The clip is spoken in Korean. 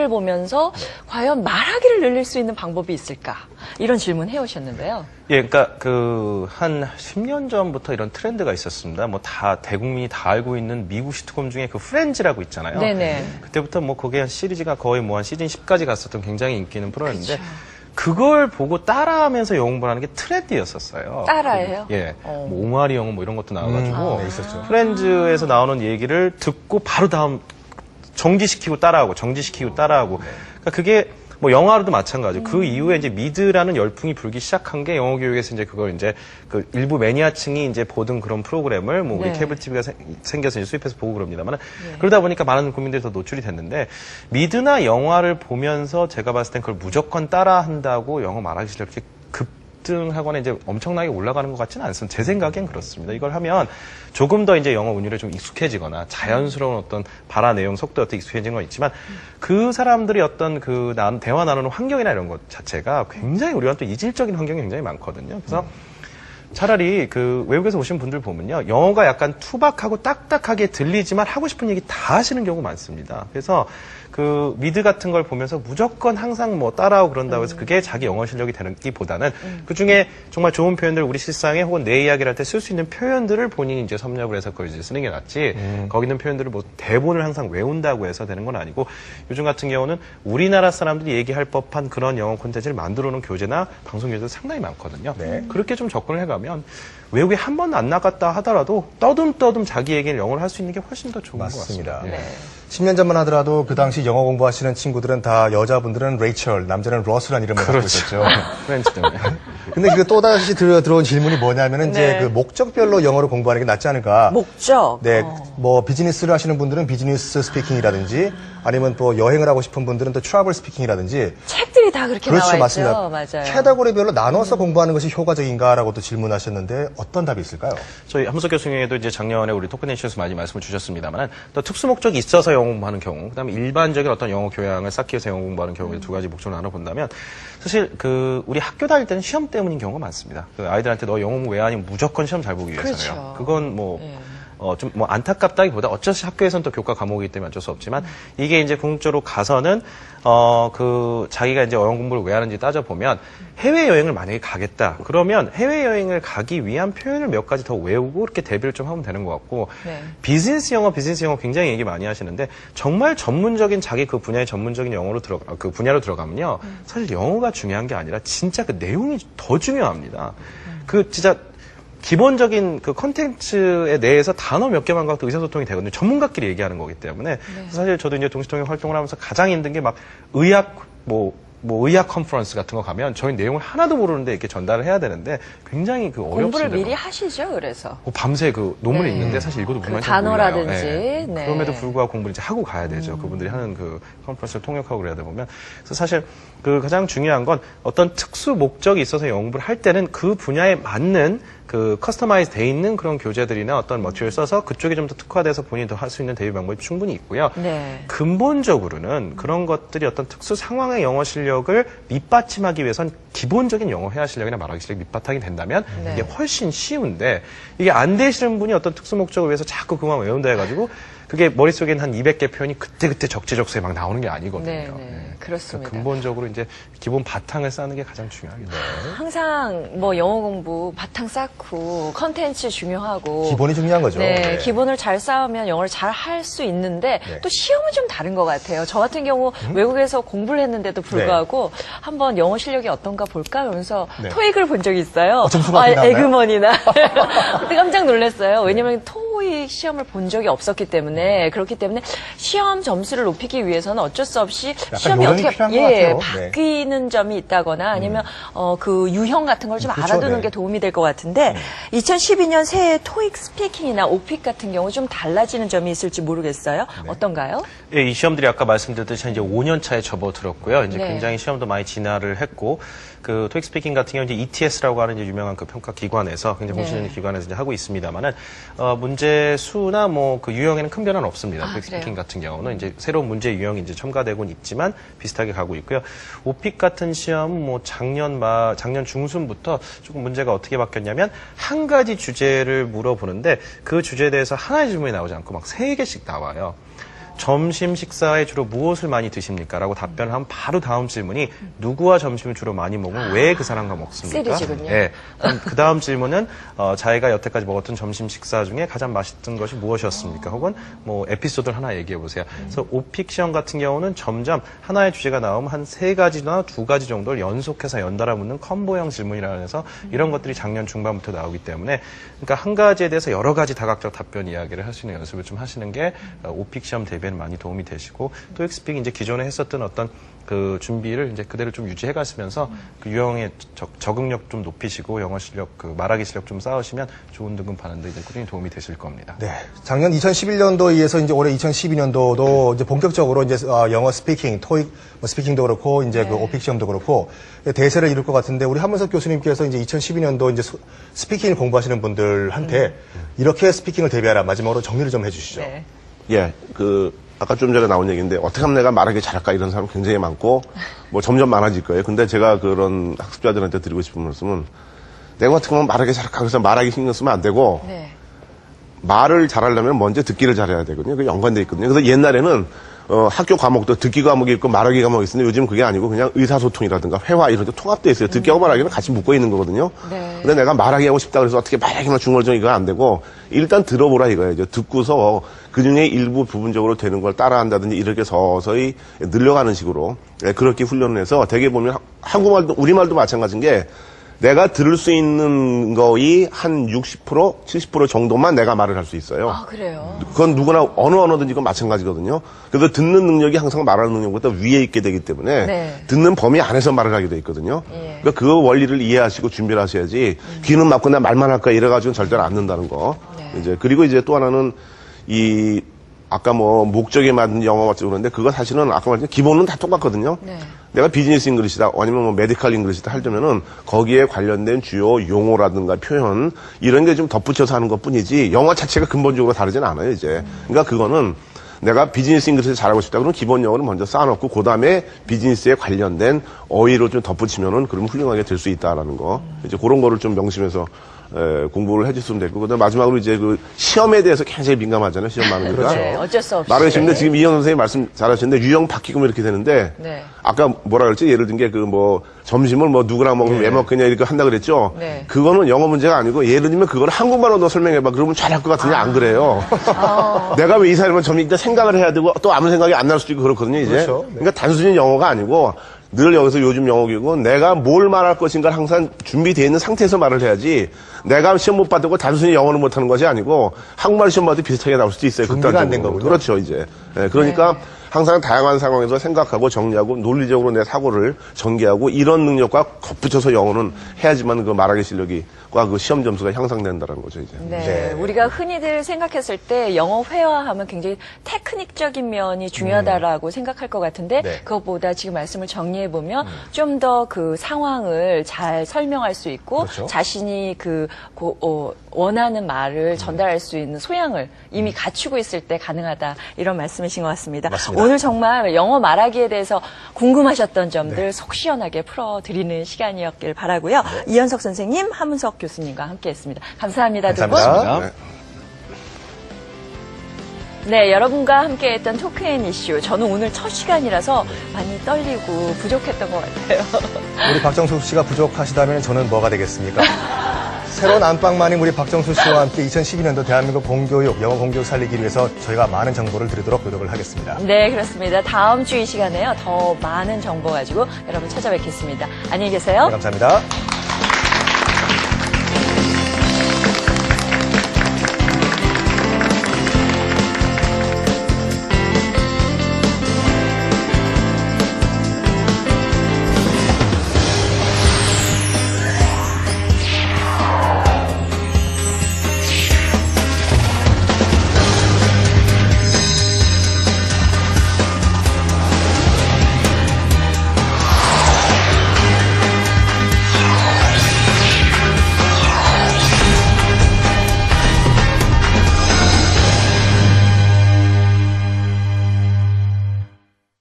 영화를 보면서 과연 말하기를 늘릴 수 있는 방법이 있을까? 이런 질문 해오셨는데요. 예, 그러니까 한 10년 전부터 이런 트렌드가 있었습니다. 뭐 대국민이 다 알고 있는 미국 시트콤 중에 그 프렌즈라고 있잖아요. 네네. 그때부터 뭐 거기에 시리즈가 거의 뭐 한 시즌 10까지 갔었던 굉장히 인기 있는 프로였는데 그쵸. 그걸 보고 따라하면서 영어 공부하는 게 트렌드였었어요. 따라해요? 예. 뭐 옹알이 영어 뭐 이런 것도 나와가지고 네, 있었죠. 프렌즈에서 나오는 얘기를 듣고 바로 다음 정지시키고 따라하고 그러니까 그게 뭐 영화로도 마찬가지고 그 이후에 이제 미드라는 열풍이 불기 시작한 게 영어 교육에서 이제 그걸 이제 그 일부 매니아층이 이제 보던 그런 프로그램을 뭐 우리 네. 케이블 TV가 생겨서 이제 수입해서 보고 그럽니다만 그러다 보니까 많은 국민들이 더 노출이 됐는데 미드나 영화를 보면서 제가 봤을 땐 그걸 무조건 따라한다고 영어 말하기 실력이 급등하거나 이제 엄청나게 올라가는 것 같지는 않습니다. 제 생각엔 그렇습니다. 이걸 하면 조금 더 이제 영어 운율에 좀 익숙해지거나 자연스러운 어떤 발화 내용 속도에 어떻게 익숙해지는 건 있지만 그 사람들이 어떤 대화 나누는 환경이나 이런 것 자체가 굉장히 우리가 또 이질적인 환경이 굉장히 많거든요. 그래서 차라리 외국에서 오신 분들 보면요. 영어가 약간 투박하고 딱딱하게 들리지만 하고 싶은 얘기 다 하시는 경우가 많습니다. 그래서 미드 같은 걸 보면서 무조건 항상 뭐 따라하고 그런다고 해서 그게 자기 영어 실력이 되기보다는 그 중에 정말 좋은 표현들 우리 실상에 혹은 내 이야기를 할 때 쓸 수 있는 표현들을 본인이 이제 섭렵을 해서 그걸 이제 쓰는 게 낫지 거기 있는 표현들을 뭐 대본을 항상 외운다고 해서 되는 건 아니고 요즘 같은 경우는 우리나라 사람들이 얘기할 법한 그런 영어 콘텐츠를 만들어 놓은 교재나 방송 교재도 상당히 많거든요. 네. 그렇게 좀 접근을 해가면 외국에 한 번도 안 나갔다 하더라도 떠듬떠듬 자기 얘기를 영어를 할 수 있는 게 훨씬 더 좋은 맞습니다. 것 같습니다. 네. 10년 전만 하더라도 그 당시 영어 공부하시는 친구들은 다 여자분들은 레이첼, 남자는 러스라는 이름을 갖고 있었죠. 프렌즈 때문에. 근데 또다시 들어온 질문이 뭐냐면은 이제 네. 그 목적별로 영어를 공부하는 게 낫지 않을까. 목적. 네, 뭐 비즈니스를 하시는 분들은 비즈니스 스피킹이라든지 아니면 또 여행을 하고 싶은 분들은 또 트래블 스피킹이라든지 책들이 다 그렇게 그렇죠, 나와 있죠. 맞습니다. 맞아요. 캐터고리별로 나눠서 공부하는 것이 효과적인가라고 또 질문하셨는데 어떤 답이 있을까요? 저희 함석 교수님에도 이제 작년에 우리 토크네이션에서 많이 말씀을 주셨습니다만 또 특수 목적이 있어서 영어 공부하는 경우, 그다음에 일반적인 어떤 영어 교양을 쌓기 위해서 영어 공부하는 경우에 두 가지 목적을 나눠본다면 사실 우리 학교 다닐 때는 시험 때문인 경우가 많습니다. 아이들한테 너 영어 공부 왜 하니 무조건 시험 잘 보기 위해서요. 그렇죠. 그건 뭐 좀 뭐 안타깝다기보다 어차피 학교에서는 또 교과 과목이기 때문에 어쩔 수 없지만 이게 이제 궁극적으로 가서는 자기가 이제 영어 공부를 왜 하는지 따져보면 해외여행을 만약에 가겠다. 그러면 해외여행을 가기 위한 표현을 몇 가지 더 외우고 이렇게 대비를 좀 하면 되는 것 같고 네. 비즈니스 영어 굉장히 얘기 많이 하시는데 정말 전문적인 자기 그 분야의 전문적인 그 분야로 들어가면요. 사실 영어가 중요한 게 아니라 진짜 그 내용이 더 중요합니다. 진짜 기본적인 그 컨텐츠에 대해서 단어 몇 개만 갖고 의사소통이 되거든요. 전문가끼리 얘기하는 거기 때문에. 사실 저도 이제 동시통역 활동을 하면서 가장 힘든 게 막 의학, 의학 컨퍼런스 같은 거 가면 저희 내용을 하나도 모르는데 이렇게 전달을 해야 되는데 굉장히 어렵습니다. 공부를 미리 하시죠, 그래서. 밤새 논문이 네. 있는데 사실 읽어도 무슨 말인지 단어라든지. 몰라요. 네. 그럼에도 불구하고 공부를 이제 하고 가야 되죠. 그분들이 하는 컨퍼런스를 통역하고 그래야 되면. 그래서 사실 가장 중요한 건 어떤 특수 목적이 있어서 영어 공부를 할 때는 그 분야에 맞는 커스터마이즈 돼 있는 그런 교재들이나 어떤 머티리얼을 써서 그쪽에 좀 더 특화돼서 본인이 더 할 수 있는 대비 방법이 충분히 있고요. 네. 근본적으로는 그런 것들이 어떤 특수 상황의 영어 실력을 밑받침하기 위해선 기본적인 영어 회화 실력이나 말하기 실력이 밑바탕이 된다면 네. 이게 훨씬 쉬운데 이게 안 되시는 분이 어떤 특수 목적을 위해서 자꾸 그만 외운다 해가지고 그게 머릿속에는 한 200개 표현이 그때그때 적재적소에 막 나오는 게 아니거든요. 네, 그렇습니다. 근본적으로 이제 기본 바탕을 쌓는 게 가장 중요합니다. 항상 영어 공부 바탕 쌓고 컨텐츠 중요하고 기본이 중요한 거죠. 네, 네. 기본을 잘 쌓으면 영어를 잘 할 수 있는데 네. 또 시험은 좀 다른 것 같아요. 저 같은 경우 외국에서 공부를 했는데도 불구하고 한번 영어 실력이 어떤가 볼까 그러면서 네. 토익을 본 적이 있어요. 점수가 어떻게 나왔나요? 에그머니나 그때 깜짝 놀랐어요. 왜냐면 토익 시험을 본 적이 없었기 때문에 그렇기 때문에 시험 점수를 높이기 위해서는 어쩔 수 없이 시험이 요령이 어떻게 필요한 것 같아요. 네. 바뀌는 점이 있다거나 아니면 그 유형 같은 걸 좀 그렇죠, 알아두는 네. 게 도움이 될 것 같은데 2012년 새해 토익 스피킹이나 오픽 같은 경우 좀 달라지는 점이 있을지 모르겠어요. 어떤가요? 예, 이 시험들이 아까 말씀드렸듯이 이제 5년 차에 접어들었고요. 이제 네. 굉장히 시험도 많이 진화를 했고, 토익 스피킹 같은 경우 이제 ETS라고 하는 이제 유명한 그 평가 기관에서 굉장히 공신 있는 기관에서 이제 하고 있습니다만은 문제 수나 그 유형에는 큰 변화는 없습니다. 토익 그래요? 스피킹 같은 경우는 이제 새로운 문제 유형이 이제 첨가되곤 있지만 비슷하게 가고 있고요. 오픽 같은 시험 작년 중순부터 조금 문제가 어떻게 바뀌었냐면 한 가지 주제를 물어보는데 그 주제에 대해서 하나의 질문이 나오지 않고 막 3개씩 나와요. 점심 식사에 주로 무엇을 많이 드십니까? 라고 답변을 하면 바로 다음 질문이 누구와 점심을 주로 많이 먹으면 왜 그 사람과 먹습니까? 시리즈군요. 예. 그 다음 질문은 자기가 여태까지 먹었던 점심 식사 중에 가장 맛있던 것이 무엇이었습니까? 혹은 뭐 에피소드를 하나 얘기해 보세요. 그래서 오픽 시험 같은 경우는 점점 하나의 주제가 나오면 한 3가지나 2가지 정도를 연속해서 연달아 묻는 컴보형 질문이라 해서 이런 것들이 작년 중반부터 나오기 때문에 그러니까 한 가지에 대해서 여러 가지 다각적 답변 이야기를 할 수 있는 연습을 좀 하시는 게 오픽 시험 대비에는 많이 도움이 되시고 토익 스피킹 이제 기존에 했었던 어떤 그 준비를 이제 그대로 좀 유지해 가시면서 그 유형의 적응력 좀 높이시고 영어 실력, 그 말하기 실력 좀 쌓으시면 좋은 등급 받는데 이제 꾸준히 도움이 되실 겁니다. 네. 작년 2011년도에 이어서 이제 올해 2012년도도 이제 본격적으로 이제 영어 스피킹, 토익 스피킹도 그렇고 이제 그 오픽 시험도 그렇고 대세를 이룰 것 같은데 우리 한문석 교수님께서 이제 2012년도 이제 스피킹을 공부하시는 분들한테 이렇게 스피킹을 대비하라 마지막으로 정리를 좀 해주시죠. 네. 예, 아까 좀 전에 나온 얘기인데, 어떻게 하면 내가 말하기 잘할까 이런 사람 굉장히 많고, 뭐 점점 많아질 거예요. 근데 제가 그런 학습자들한테 드리고 싶은 말씀은, 내가 어떻게 하면 말하기 잘할까 그래서 말하기 신경 쓰면 안 되고, 네. 말을 잘하려면 먼저 듣기를 잘해야 되거든요. 그게 연관돼 있거든요. 그래서 옛날에는 학교 과목도 듣기 과목이 있고 말하기 과목이 있었는데 요즘은 그게 아니고 그냥 의사소통이라든가 회화 이런 게 통합되어 있어요. 듣기하고 말하기는 같이 묶어 있는 거거든요. 네. 근데 내가 말하기 하고 싶다 그래서 어떻게 말하기만 중얼중 이거 안 되고 일단 들어보라 이거예요. 듣고서 그 중에 일부 부분적으로 되는 걸 따라한다든지 이렇게 서서히 늘려가는 식으로 그렇게 훈련을 해서 대개 보면 한국말도 우리말도 마찬가지인 게 내가 들을 수 있는 거의 한 60%, 70% 정도만 내가 말을 할 수 있어요. 아, 그래요? 그건 누구나 어느 언어든지 그건 마찬가지거든요. 그래서 듣는 능력이 항상 말하는 능력보다 위에 있게 되기 때문에 네. 듣는 범위 안에서 말을 하게 돼 있거든요. 예. 그러니까 그 원리를 이해하시고 준비를 하셔야지 귀는 막고 내 말만 할까 이래가지고는 절대로 안 는다는 거. 네. 이제 그리고 이제 또 하나는 아까 뭐 목적에 맞는 영어 맞죠 그러는데 그거 사실은 아까 말했던 기본은 다 똑같거든요. 네. 내가 비즈니스 잉글리시다 아니면 뭐 메디컬 잉글리시다 하려면은 거기에 관련된 주요 용어라든가 표현 이런 게 좀 덧붙여서 하는 것뿐이지 영어 자체가 근본적으로 다르진 않아요 이제. 그러니까 그거는 내가 비즈니스 잉글리시 잘하고 싶다 그러면 기본 영어를 먼저 쌓아놓고 그다음에 비즈니스에 관련된 어휘로 좀 덧붙이면은 그러면 훌륭하게 될 수 있다라는 거. 이제 그런 거를 좀 명심해서 공부를 해줬으면 됐고, 그다음 마지막으로 이제 그 시험에 대해서 굉장히 민감하잖아요. 시험 많으니까. 그렇죠. 네, 어쩔 수 없이. 말하시는데 네. 지금 이현 선생님 말씀 잘하셨는데 유형 바뀌고 이렇게 되는데 네. 아까 뭐라 그랬지? 예를 든 게 그 뭐 점심을 뭐 누구랑 먹으면 왜 먹겠냐 이렇게 한다 그랬죠? 네. 그거는 영어 문제가 아니고 예를 들면 그걸 한국말로 너 설명해봐. 그러면 잘할 것 같은데 안 그래요. 내가 왜 이 사람은 점심 일단 생각을 해야 되고 또 아무 생각이 안 날 수도 있고 그렇거든요. 이제. 그렇죠. 네. 그러니까 단순히 영어가 아니고 늘 여기서 요즘 영어 교육은 내가 뭘 말할 것인가 항상 준비되어 있는 상태에서 말을 해야지 내가 시험 못 받고 단순히 영어를 못하는 것이 아니고 한국말 시험 봐도 비슷하게 나올 수도 있어요. 준비가 안 된 극단적으로. 거군요. 그렇죠 이제. 그러니까 항상 다양한 상황에서 생각하고 정리하고 논리적으로 내 사고를 전개하고 이런 능력과 덧붙여서 영어는 해야지만 그 말하기 실력과 그 시험 점수가 향상된다는 거죠 이제. 네. 네. 우리가 흔히들 생각했을 때 영어 회화하면 굉장히 테크닉적인 면이 중요하다라고 생각할 것 같은데 네. 그것보다 지금 말씀을 정리해 보면 좀 더 그 상황을 잘 설명할 수 있고 그렇죠. 자신이 원하는 말을 전달할 수 있는 소양을 이미 갖추고 있을 때 가능하다 이런 말씀이신 것 같습니다. 맞습니다. 오늘 정말 영어 말하기에 대해서 궁금하셨던 점들 속 시원하게 풀어드리는 시간이었길 바라고요. 이현석 선생님, 하문석 교수님과 함께했습니다. 감사합니다. 두 분. 감사합니다. 네. 네, 여러분과 함께했던 토크앤 이슈. 저는 오늘 첫 시간이라서 많이 떨리고 부족했던 것 같아요. 우리 박정수 씨가 부족하시다면 저는 뭐가 되겠습니까? 새로운 안방마님 우리 박정수 씨와 함께 2012년도 대한민국 공교육, 영어 공교육 살리기 위해서 저희가 많은 정보를 드리도록 노력을 하겠습니다. 네, 그렇습니다. 다음 주 이 시간에요. 더 많은 정보 가지고 여러분 찾아뵙겠습니다. 안녕히 계세요. 네, 감사합니다.